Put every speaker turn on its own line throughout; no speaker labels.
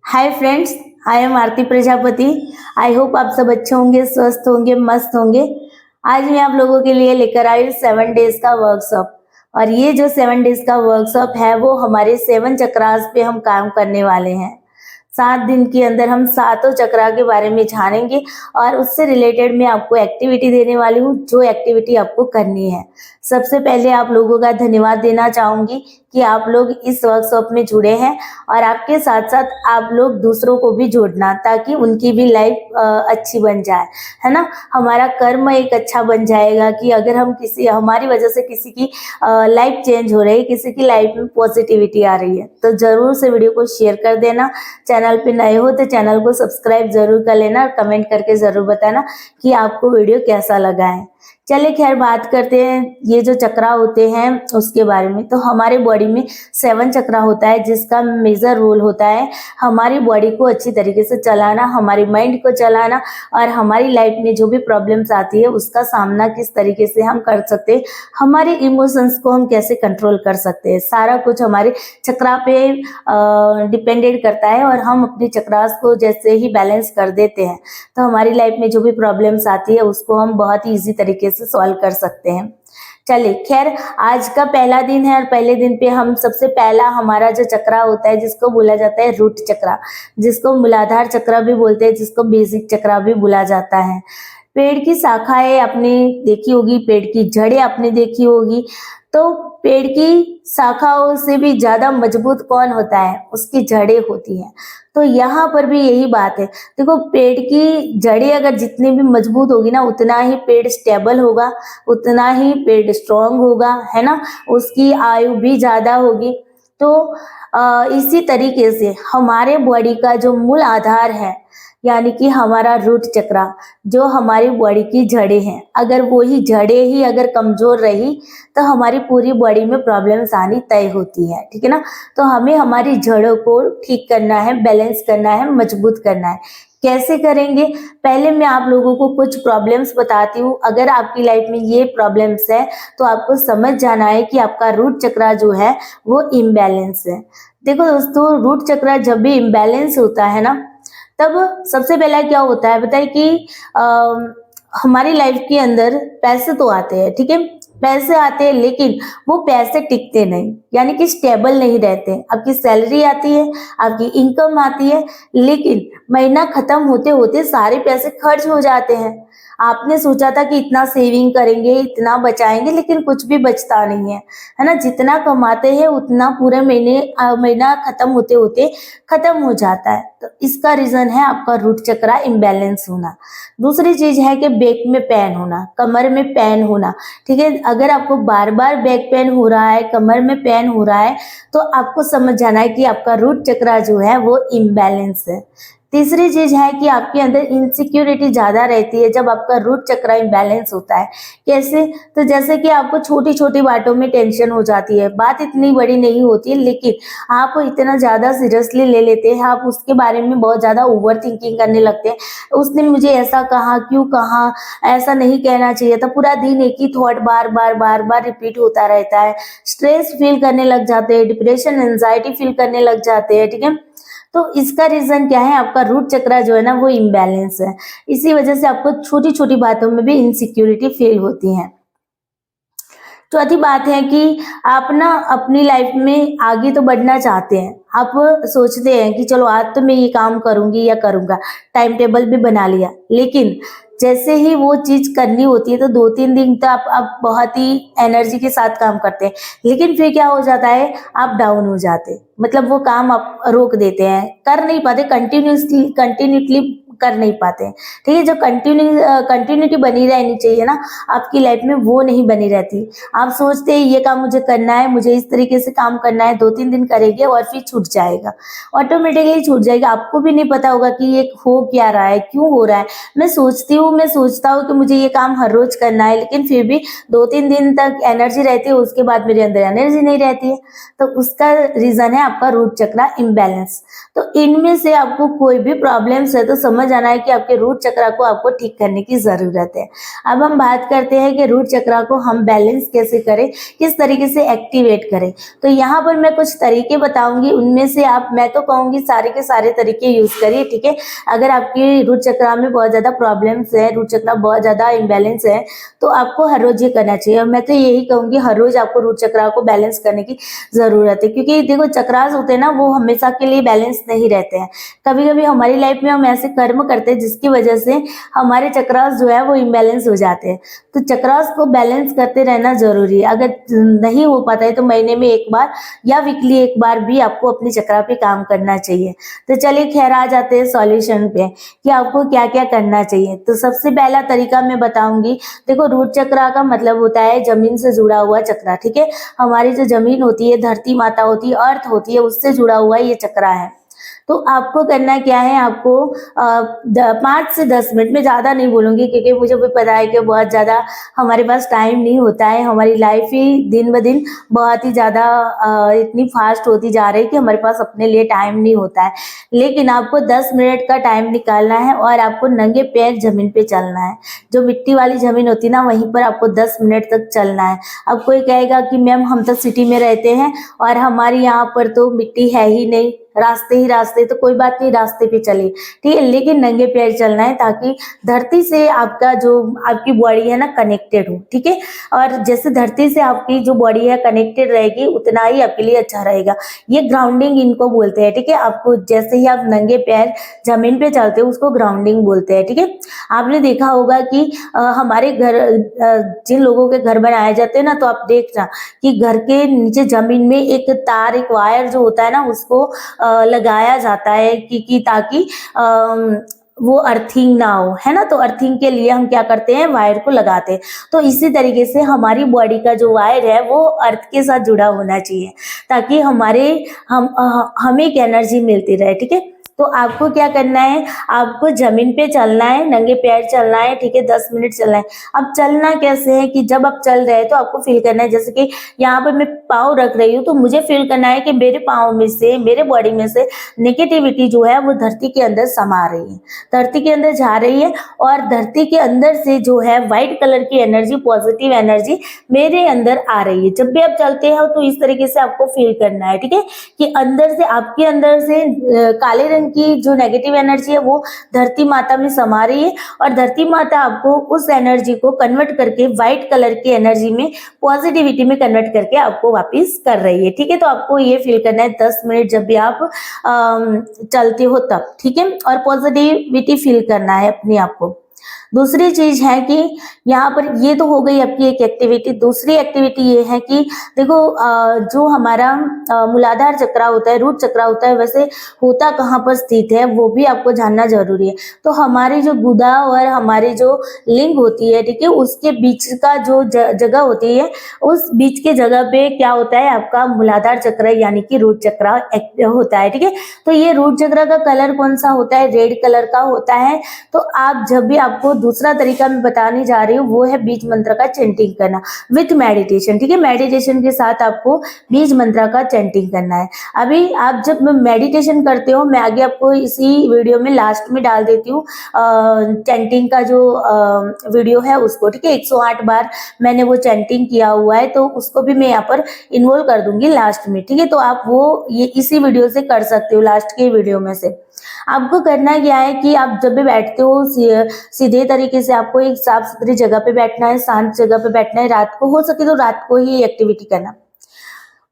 Hi friends, I am Aarti Prajapati. I hope आप सब अच्छे होंगे, स्वस्थ होंगे, मस्त होंगे। आज मैं आप लोगों के लिए लेकर आई हूँ 7 डेज का वर्कशॉप। और ये जो 7 डेज का वर्कशॉप है वो हमारे 7 चक्रास पे हम काम करने वाले हैं। 7 दिन के अंदर हम सातों चक्रा के बारे में जानेंगे और उससे रिलेटेड मैं आपको एक्टिविटी देने वाली हूँ, जो एक्टिविटी आपको करनी है। सबसे पहले आप लोगों का धन्यवाद देना चाहूंगी कि आप लोग इस वर्कशॉप में जुड़े हैं और आपके साथ साथ आप लोग दूसरों को भी जोड़ना, ताकि उनकी भी लाइफ अच्छी बन जाए, है ना। हमारा कर्म एक अच्छा बन जाएगा कि अगर हम हमारी वजह से किसी की लाइफ चेंज हो रही है, किसी की लाइफ में पॉजिटिविटी आ रही है, तो जरूर से वीडियो को शेयर कर देना। चैनल पे नए हो तो चैनल को सब्सक्राइब जरूर कर लेना और कमेंट करके जरूर बताना कि आपको वीडियो कैसा लगा है। चलिए खैर बात करते हैं ये जो चक्रा होते हैं उसके बारे में। तो हमारे बॉडी में 7 चक्रा होता है, जिसका मेजर रोल होता है हमारी बॉडी को अच्छी तरीके से चलाना, हमारी माइंड को चलाना और हमारी लाइफ में जो भी प्रॉब्लम्स आती है उसका सामना किस तरीके से हम कर सकते हैं, हमारे इमोशंस को हम कैसे कंट्रोल कर सकते हैं, सारा कुछ हमारे चक्रा पे डिपेंडेड करता है। और हम अपने चक्रास को जैसे ही बैलेंस कर देते हैं तो हमारी लाइफ में जो भी प्रॉब्लम्स आती है उसको हम बहुत ही ईजी तरीके से सॉल्व कर सकते हैं। चलिए खैर, आज का पहला दिन है और पहले दिन पे हम सबसे पहला हमारा जो चक्रा होता है जिसको बोला जाता है रूट चक्रा, जिसको मूलाधार चक्रा भी बोलते हैं, जिसको बेसिक चक्रा भी बोला जाता है। पेड़ की शाखाएं आपने देखी होगी, पेड़ की जड़ें आपने देखी होगी। तो पेड़ की शाखाओं से भी ज्यादा मजबूत कौन होता है? उसकी जड़ें होती हैं। तो यहाँ पर भी यही बात है। देखो, पेड़ की जड़ें अगर जितनी भी मजबूत होगी ना, उतना ही पेड़ स्टेबल होगा, उतना ही पेड़ स्ट्रांग होगा, है ना। उसकी आयु भी ज्यादा होगी। तो इसी तरीके से हमारे बॉडी का जो मूल आधार है, यानी कि हमारा रूट चक्रा, जो हमारी बॉडी की जड़ें हैं, अगर वही जड़ें ही अगर कमजोर रही तो हमारी पूरी बॉडी में प्रॉब्लम्स आनी तय होती है, ठीक है ना। तो हमें हमारी जड़ों को ठीक करना है, बैलेंस करना है, मजबूत करना है। कैसे करेंगे? पहले मैं आप लोगों को कुछ प्रॉब्लम्स बताती हूँ। अगर आपकी लाइफ में ये प्रॉब्लम्स है तो आपको समझ जाना है कि आपका रूट चक्रा जो है वो इम्बैलेंस है। देखो दोस्तों, रूट चक्रा जब भी इम्बैलेंस होता है ना, तब सबसे पहला क्या होता है बताइए कि हमारी लाइफ के अंदर पैसे तो आते हैं, ठीक है, पैसे आते हैं, लेकिन वो पैसे टिकते नहीं, यानी कि स्टेबल नहीं रहते। आपकी सैलरी आती है, आपकी इनकम आती है, लेकिन महीना खत्म होते होते सारे पैसे खर्च हो जाते हैं। आपने सोचा था कि इतना सेविंग करेंगे, इतना बचाएंगे, लेकिन कुछ भी बचता नहीं है ना। जितना कमाते हैं उतना पूरे महीना खत्म होते होते खत्म हो जाता है। तो इसका रीजन है आपका रूट चक्रा इम्बैलेंस होना। दूसरी चीज है कि बैक में पेन होना, कमर में पेन होना, ठीक है। अगर आपको बार बार बैक पेन हो रहा है, कमर में पेन हो रहा है, तो आपको समझ जाना है कि आपका रूट चक्रा जो है वो इम्बैलेंस है। तीसरी चीज है कि आपके अंदर इनसिक्योरिटी ज्यादा रहती है जब आपका रूट चक्रा इम्बैलेंस होता है। कैसे? तो जैसे कि आपको छोटी छोटी बातों में टेंशन हो जाती है, बात इतनी बड़ी नहीं होती है, लेकिन आप इतना ज्यादा सीरियसली ले लेते हैं, आप उसके बारे में बहुत ज्यादा ओवर थिंकिंग करने लगते हैं। उसने मुझे ऐसा कहा, क्यों कहा, ऐसा नहीं कहना चाहिए था। पूरा दिन एक ही थॉट बार बार बार बार रिपीट होता रहता है। स्ट्रेस फील करने लग जाते हैं, डिप्रेशन, एंजाइटी फील करने लग जाते हैं, ठीक है। तो इसका रीजन क्या है? आपका रूट चक्रा जो है ना वो इम्बैलेंस है। इसी वजह से आपको छोटी छोटी बातों में भी इनसिक्योरिटी फील होती है। चौथी बात है कि आप ना अपनी लाइफ में आगे तो बढ़ना चाहते हैं, आप सोचते हैं कि चलो आज तो मैं ये काम करूंगी या करूंगा, टाइम टेबल भी बना लिया, लेकिन जैसे ही वो चीज करनी होती है तो 2-3 दिन तो आप बहुत ही एनर्जी के साथ काम करते हैं, लेकिन फिर क्या हो जाता है, आप डाउन हो जाते हैं। मतलब वो काम आप रोक देते हैं, कर नहीं पाते, कंटिन्यूसली कर नहीं पाते हैं, ठीक है। जो कंटिन्यूटी बनी रहनी चाहिए ना आपकी लाइफ में, वो नहीं बनी रहती। आप सोचते हैं ये काम मुझे करना है, मुझे इस तरीके से काम करना है, 2-3 दिन करेंगे और फिर छूट जाएगा, ऑटोमेटिकली छूट जाएगा। आपको भी नहीं पता होगा कि ये हो क्या रहा है, क्यों हो रहा है। मैं सोचता हूँ कि मुझे ये काम हर रोज करना है, लेकिन फिर भी 2-3 दिन तक एनर्जी रहती है, उसके बाद मेरे अंदर एनर्जी नहीं रहती है। तो उसका रीजन है आपका रूट चक्रा इम्बैलेंस। तो इनमें से आपको कोई भी प्रॉब्लम्स है तो समझ समझ आना है कि आपके रूट चक्रा को आपको ठीक करने की जरूरत है। अब हम बात करते हैं कि रूट चक्रा को हम बैलेंस कैसे करें, किस तरीके से एक्टिवेट करें। तो यहाँ पर मैं कुछ तरीके बताऊंगी, उनमें से आप, मैं तो कहूंगी सारे के सारे तरीके यूज करिए, ठीक है। अगर आपकी रूट चक्रा में बहुत ज्यादा प्रॉब्लम्स है, रूट चक्रा बहुत ज्यादा इम्बैलेंस है, तो आपको हर रोज ये करना चाहिए। और मैं तो यही कहूंगी हर रोज आपको रूट चक्रा को बैलेंस करने की जरूरत है, क्योंकि देखो चक्रास होते हैं ना, वो हमेशा के लिए बैलेंस नहीं रहते हैं। कभी कभी हमारी लाइफ में हम ऐसे कर्म करते हैं जिसकी वजह से हमारे चक्रास जो है वो इम्बैलेंस हो जाते हैं। तो चक्रास को बैलेंस करते रहना जरूरी है। अगर नहीं हो पाता है तो महीने में एक बार या वीकली एक बार भी आपको अपनी चक्रा पे काम करना चाहिए। तो चलिए खैर आ जाते हैं सॉल्यूशन पे कि आपको क्या क्या करना चाहिए। तो सबसे पहला तरीका मैं बताऊंगी, देखो रूट चक्रा का मतलब होता है जमीन से जुड़ा हुआ चक्रा, ठीक है। हमारी जो जमीन होती है, धरती माता होती है, अर्थ होती है, उससे जुड़ा हुआ ये चक्रा है। तो आपको करना क्या है, आपको 5 से 10 मिनट में ज़्यादा नहीं बोलूँगी, क्योंकि मुझे भी पता है कि बहुत ज़्यादा हमारे पास टाइम नहीं होता है। हमारी लाइफ ही दिन ब दिन बहुत ही ज़्यादा इतनी फास्ट होती जा रही है कि हमारे पास अपने लिए टाइम नहीं होता है। लेकिन आपको 10 मिनट का टाइम निकालना है और आपको नंगे पैर जमीन पे चलना है। जो मिट्टी वाली जमीन होती है ना, वहीं पर आपको 10 मिनट तक चलना है। अब कोई कहेगा कि मैम हम तो सिटी में रहते हैं और हमारे यहाँ पर तो मिट्टी है ही नहीं, रास्ते ही रास्ते, तो कोई बात नहीं, रास्ते पे चले, ठीक है, लेकिन नंगे पैर चलना है ताकि धरती से आपका जो आपकी बॉडी है ना कनेक्टेड हो, ठीक है। और जैसे धरती से आपकी जो बॉडी है कनेक्टेड रहेगी, उतना ही आपके लिए अच्छा रहेगा। ये ग्राउंडिंग इनको बोलते हैं, ठीक है। आपको जैसे ही आप नंगे पैर जमीन पे चलते हो उसको ग्राउंडिंग बोलते हैं, ठीक है। आपने देखा होगा कि हमारे घर जिन लोगों के घर बनाए जाते हैं ना, तो आप देखना कि घर के नीचे जमीन में एक तार, एक वायर जो होता है ना, उसको लगाया जाता है कि ताकि वो अर्थिंग ना हो, है ना। तो अर्थिंग के लिए हम क्या करते हैं, वायर को लगाते हैं। तो इसी तरीके से हमारी बॉडी का जो वायर है वो अर्थ के साथ जुड़ा होना चाहिए, ताकि हमें एक एनर्जी मिलती रहे, ठीक है। तो आपको क्या करना है, आपको जमीन पे चलना है, नंगे पैर चलना है, ठीक है, 10 मिनट चलना है। अब चलना कैसे है कि जब आप चल रहे हैं तो आपको फील करना है, जैसे कि यहाँ पर मैं पाँव रख रही हूँ, तो मुझे फील करना है कि मेरे पाँव में से, मेरे बॉडी में से नेगेटिविटी जो है वो धरती के अंदर समा रही है, धरती के अंदर जा रही है। और धरती के अंदर से जो है व्हाइट कलर की एनर्जी, पॉजिटिव एनर्जी मेरे अंदर आ रही है। जब भी आप चलते हो तो इस तरीके से आपको फील करना है, ठीक है, कि अंदर से, आपके अंदर से काले रंग की जो नेगेटिव एनर्जी है वो धरती माता में समा रही है, और धरती माता आपको उस एनर्जी को कन्वर्ट करके व्हाइट कलर की एनर्जी में, पॉजिटिविटी में कन्वर्ट करके आपको वापस कर रही है, ठीक है। तो आपको ये फील करना है 10 मिनट जब भी आप चलते हो तब, ठीक है, और पॉजिटिविटी फील करना है अपने आप को। दूसरी चीज है कि यहाँ पर ये तो हो गई आपकी एक एक्टिविटी। दूसरी एक्टिविटी ये है कि देखो जो हमारा मूलाधार चक्रा होता है, रूट चक्रा होता है, वैसे होता कहाँ पर स्थित है वो भी आपको जानना जरूरी है। तो हमारी जो गुदा और हमारी जो लिंग होती है, ठीक है, उसके बीच का जो जगह होती है, उस बीच के जगह पे क्या होता है, आपका मूलाधार चक्र यानी कि रूट चक्रा होता है, ठीक है। तो ये रूट चक्र का कलर कौन सा होता है, रेड कलर का होता है। तो आप जब भी, आपको दूसरा तरीका मैं बताने जा रही हूँ वो है बीज मंत्र का चैंटिंग करना विथ मेडिटेशन, ठीक है। मेडिटेशन के साथ आपको बीज मंत्र का चैंटिंग करना है। अभी आप जब मेडिटेशन करते हो, मैं आगे आपको इसी वीडियो में लास्ट में डाल देती हूँ चैंटिंग का जो वीडियो है उसको, ठीक है। 108 बार मैंने वो चैंटिंग किया हुआ है, तो उसको भी मैं यहाँ पर इन्वॉल्व कर दूंगी लास्ट में, ठीक है। तो आप वो ये इसी वीडियो से कर सकते हो, लास्ट के वीडियो में से। आपको करना क्या है कि आप जब भी बैठते हो सीधे तरीके से आपको एक साफ सुथरी जगह पे बैठना है, शांत जगह पे बैठना है। रात को हो सके तो रात को ही एक्टिविटी करना,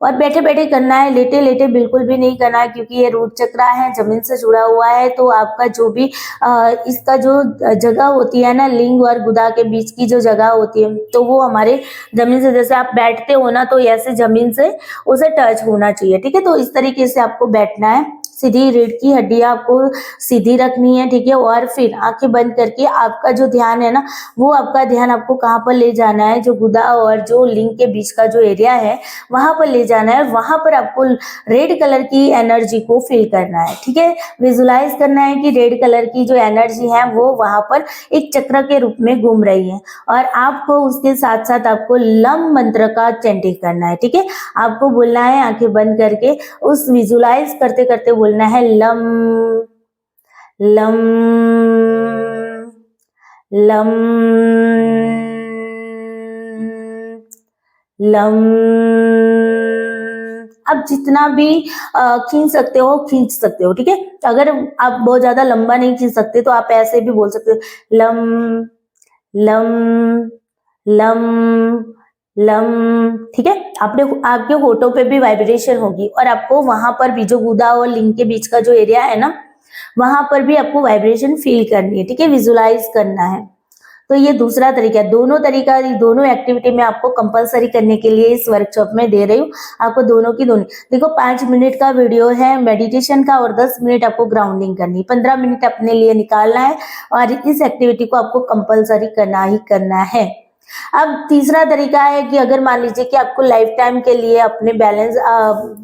और बैठे बैठे करना है, लेटे लेटे बिल्कुल भी नहीं करना है, क्योंकि ये रूट चक्रा है, जमीन से जुड़ा हुआ है। तो आपका जो भी इसका जो जगह होती है ना, लिंग और गुदा के बीच की जो जगह होती है, तो वो हमारे जमीन से, जैसे आप बैठते हो ना, तो ऐसे जमीन से उसे टच होना चाहिए, ठीक है। तो इस तरीके से आपको बैठना है, सीधी रीढ़ की हड्डियां आपको सीधी रखनी है, ठीक है। और फिर आंखें बंद करके आपका जो ध्यान है ना, वो आपका ध्यान आपको कहाँ पर ले जाना है, जो गुदा और जो लिंग के बीच का जो एरिया है वहां पर ले जाना है। वहां पर आपको रेड कलर की एनर्जी को फील करना है, ठीक है। विजुलाइज करना है कि रेड कलर की जो एनर्जी है वो वहां पर एक चक्र के रूप में घूम रही है, और आपको उसके साथ साथ आपको लम मंत्र का चैंटिंग करना है, ठीक है। आपको बोलना है आंखें बंद करके, उस विजुलाइज करते करते बोलना है लम लम लम लम। आप जितना भी खींच सकते हो खींच सकते हो, ठीक है। अगर आप बहुत ज्यादा लंबा नहीं खींच सकते तो आप ऐसे भी बोल सकते हो, लम लम लम लम, ठीक है। आपके होठों पे भी वाइब्रेशन होगी और आपको वहां पर भी जो गुदा और लिंग के बीच का जो एरिया है ना, वहां पर भी आपको वाइब्रेशन फील करनी है, ठीक है, विजुलाइज करना है। तो ये दूसरा तरीका है। दोनों एक्टिविटी में आपको कंपलसरी करने के लिए इस वर्कशॉप में दे रही हूँ। आपको दोनों देखो 5 मिनट का वीडियो है मेडिटेशन का और 10 मिनट आपको ग्राउंडिंग करनी है। 15 मिनट अपने लिए निकालना है और इस एक्टिविटी को आपको कंपलसरी करना ही करना है। अब तीसरा तरीका है कि अगर मान लीजिए कि आपको लाइफ टाइम के लिए अपने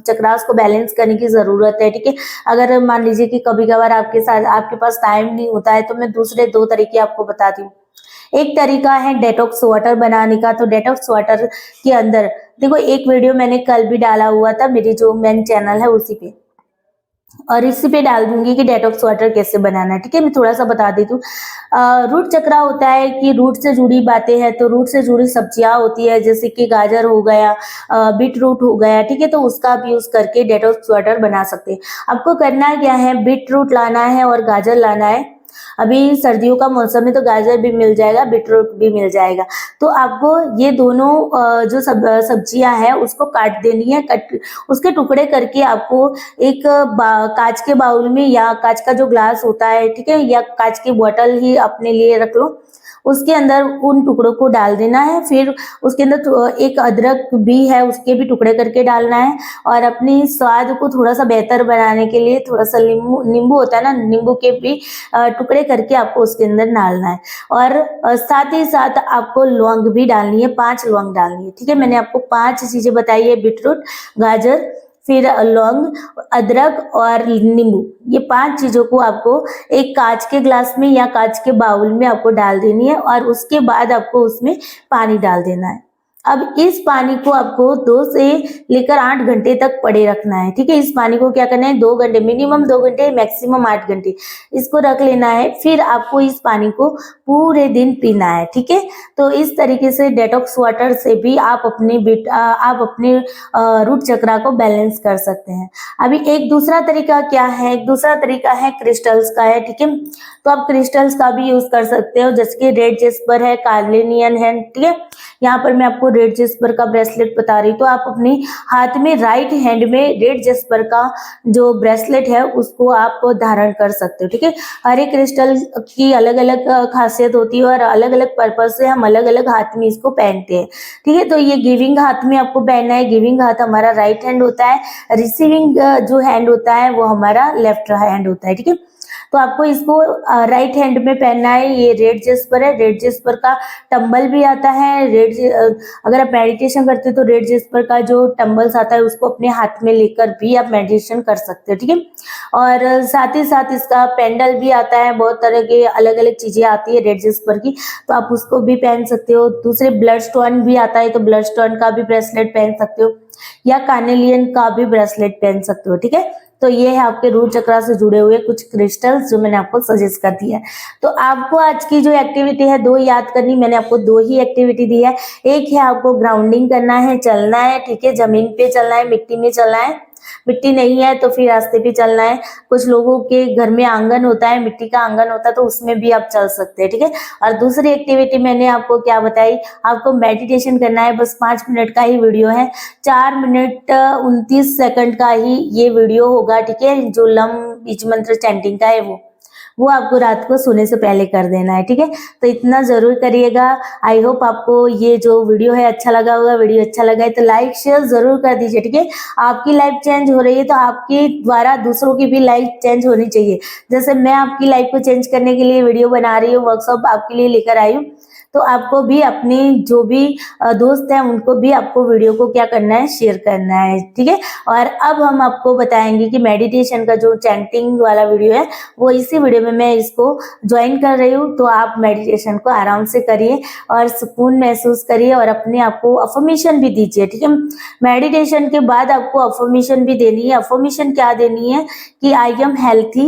चक्रास को बैलेंस करने की जरूरत है, ठीक है। अगर मान लीजिए कि कभी कभार आपके पास टाइम नहीं होता है, तो मैं दूसरे 2 तरीके आपको बताती हूँ। एक तरीका है डेटॉक्स वाटर बनाने का। तो डेटॉक्स वाटर के अंदर देखो, एक वीडियो मैंने कल भी डाला हुआ था मेरी जो मेन चैनल है उसी पे, और इसी पे डाल दूंगी कि डेटॉक्स वाटर कैसे बनाना है, ठीक है। मैं थोड़ा सा बता देती हूँ। रूट चक्रा होता है कि रूट से जुड़ी बातें हैं, तो रूट से जुड़ी सब्जियां होती है, जैसे कि गाजर हो गया, बीट रूट हो गया, ठीक है। तो उसका आप यूज करके डेटॉक्स वाटर बना सकते हैं। आपको करना क्या है, बीट रूट लाना है और गाजर लाना है। अभी सर्दियों का मौसम है तो गाजर भी मिल जाएगा, बीटरूट भी मिल जाएगा। तो आपको ये दोनों जो सब्जियां हैं उसको काट देनी है। उसके टुकड़े करके आपको एक कांच के बाउल में या कांच का जो ग्लास होता है, ठीक है, या कांच की बोतल ही अपने लिए रख लो, उसके अंदर उन टुकड़ों को डाल देना है। फिर उसके अंदर एक अदरक भी है, उसके भी टुकड़े करके डालना है। और अपनी स्वाद को थोड़ा सा बेहतर बनाने के लिए थोड़ा सा नींबू होता है ना, नींबू के भी टुकड़े करके आपको उसके अंदर डालना है। और साथ ही साथ आपको लौंग भी डालनी है, 5 लौंग डालनी है, ठीक है। मैंने आपको 5 चीजें बताई है, बीटरूट, गाजर, फिर लौंग, अदरक और नींबू। ये 5 चीजों को आपको एक कांच के ग्लास में या कांच के बाउल में आपको डाल देनी है और उसके बाद आपको उसमें पानी डाल देना है। अब इस पानी को आपको 2 से लेकर 8 घंटे तक पड़े रखना है, ठीक है। इस पानी को क्या करना है, 2 घंटे, मिनिमम 2 घंटे, मैक्सिमम 8 घंटे इसको रख लेना है। फिर आपको इस पानी को पूरे दिन पीना है, ठीक है। तो इस तरीके से डेटॉक्स वाटर से भी आप अपने रूट चक्रा को बैलेंस कर सकते हैं। अभी एक दूसरा तरीका क्या है, एक दूसरा तरीका है क्रिस्टल्स का है, ठीक है। तो आप क्रिस्टल्स का भी यूज कर सकते हो, जैसे कि रेड जेस्पर है, कार्लेनियन है, ठीक है। यहाँ पर मैं आपको रेड जेस्पर का ब्रेसलेट बता रही हूँ। तो आप अपने हाथ में, राइट हैंड में रेड जेस्पर का जो ब्रेसलेट है उसको आप धारण कर सकते हो, ठीक है। हर एक क्रिस्टल की अलग अलग खासियत होती है और अलग अलग पर्पज से हम अलग अलग हाथ में इसको पहनते हैं, ठीक है। तो ये गिविंग हाथ में आपको पहनना है। गिविंग हाथ हमारा राइट हैंड होता है, रिसीविंग जो हैंड होता है वो हमारा लेफ्ट हैंड होता है, ठीक है। तो आपको इसको राइट हैंड में पहनना है। ये रेड जेस्पर है, रेड जेस्पर का टंबल भी आता है। अगर आप मेडिटेशन करते हो तो रेड जेस्पर का जो टंबल्स आता है उसको अपने हाथ में लेकर भी आप मेडिटेशन कर सकते हो, ठीक है। और साथ ही साथ इसका पेंडल भी आता है, बहुत तरह के अलग अलग चीजें आती है रेड जेस्पर की, तो आप उसको भी पहन सकते हो। दूसरे ब्लड स्टोन भी आता है, तो ब्लड स्टोन का भी ब्रेसलेट पहन सकते हो या कार्नेलियन का भी ब्रेसलेट पहन सकते हो, ठीक है। तो ये है आपके रूट चक्रा से जुड़े हुए कुछ क्रिस्टल्स जो मैंने आपको सजेस्ट कर दिया है। तो आपको आज की जो एक्टिविटी है 2 याद करनी, मैंने आपको 2 ही एक्टिविटी दी है। एक है आपको ग्राउंडिंग करना है, चलना है, ठीक है, जमीन पे चलना है, मिट्टी में चलना है। मिट्टी नहीं है तो फिर रास्ते पे चलना है। कुछ लोगों के घर में आंगन होता है, मिट्टी का आंगन होता है, तो उसमें भी आप चल सकते हैं, ठीक है। और दूसरी एक्टिविटी मैंने आपको क्या बताई, आपको मेडिटेशन करना है। बस 5 मिनट का ही वीडियो है, 4 मिनट 29 सेकंड का ही ये वीडियो होगा, ठीक है। जो लम बीज मंत्र चैंटिंग का है वो आपको रात को सोने से पहले कर देना है, ठीक है। तो इतना जरूर करिएगा। आई होप आपको ये जो वीडियो है अच्छा लगा होगा। वीडियो अच्छा लगा है तो लाइक शेयर जरूर कर दीजिए, ठीक है। आपकी लाइफ चेंज हो रही है तो आपके द्वारा दूसरों की भी लाइफ चेंज होनी चाहिए। जैसे मैं आपकी लाइफ को चेंज करने के लिए वीडियो बना रही हूँ, वर्कशॉप आपके लिए लेकर आई हूँ, तो आपको भी अपने जो भी दोस्त हैं उनको भी आपको वीडियो को क्या करना है, शेयर करना है, ठीक है। और अब हम आपको बताएंगे कि मेडिटेशन का जो चैंटिंग वाला वीडियो है वो इसी वीडियो में मैं इसको ज्वाइन कर रही हूँ। तो आप मेडिटेशन को आराम से करिए और सुकून महसूस करिए और अपने आप को अफर्मेशन भी दीजिए, ठीक है। मेडिटेशन के बाद आपको अफर्मेशन भी देनी है। अफर्मेशन क्या देनी है कि आई एम हेल्थी,